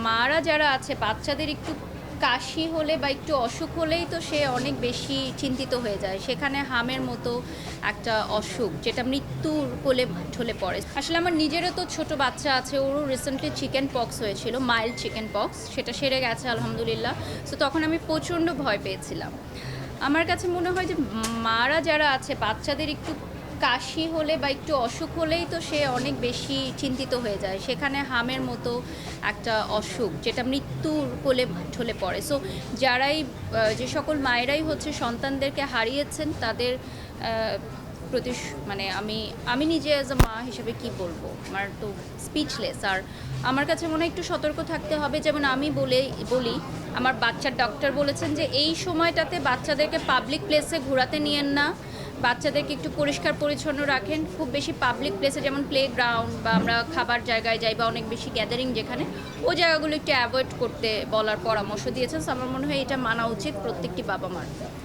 মারা যারা আছে বাচ্চাদের একটু কাশি হলে বা একটু অসুখ হলেই তো সে অনেক বেশি চিন্তিত হয়ে যায়। সেখানে হামের মতো একটা অসুখ যেটা মৃত্যুর কোলে ঢলে পড়ে। আসলে আমার নিজেরও তো ছোট বাচ্চা আছে, ওরও রিসেন্টলি চিকেন পক্স হয়েছিল, মাইল্ড চিকেন পক্স, সেটা সেরে গেছে আলহামদুলিল্লাহ। সো তখন আমি প্রচণ্ড ভয় পেয়েছিলাম। আমার কাছে মনে হয় যে মারা যারা আছে বাচ্চাদের একটু কাশি হলে বা একটু অসুখ হলেই তো সে অনেক বেশি চিন্তিত হয়ে যায়। সেখানে হামের মতো একটা অসুখ যেটা মৃত্যুর কোলে ঢলে পড়ে। সো যারাই যে সকল মায়েরাই হচ্ছে সন্তানদেরকে হারিয়েছেন তাদের প্রতি মানে আমি নিজে অ্যাজ আ মা হিসেবে কি বলবো, আমার তো স্পিচলেস। আর আমার কাছে মনে হয় একটু সতর্ক থাকতে হবে। যেমন আমি বলি আমার বাচ্চার ডক্টর বলেছেন যে এই সময়টাতে বাচ্চাদেরকে পাবলিক প্লেসে ঘোরাতে নিয়েন না, বাচ্চাদেরকে একটু পরিষ্কার পরিচ্ছন্ন রাখেন। খুব বেশি পাবলিক প্লেসে যেমন প্লে গ্রাউন্ড বা আমরা খাবার জায়গায় যাই বা অনেক বেশি গ্যাদারিং যেখানে, ওই জায়গাগুলো একটু অ্যাভয়েড করতে বলার পরামর্শ দিয়েছেন। আমার মনে হয় এটা মানা উচিত প্রত্যেকটি বাবা মার।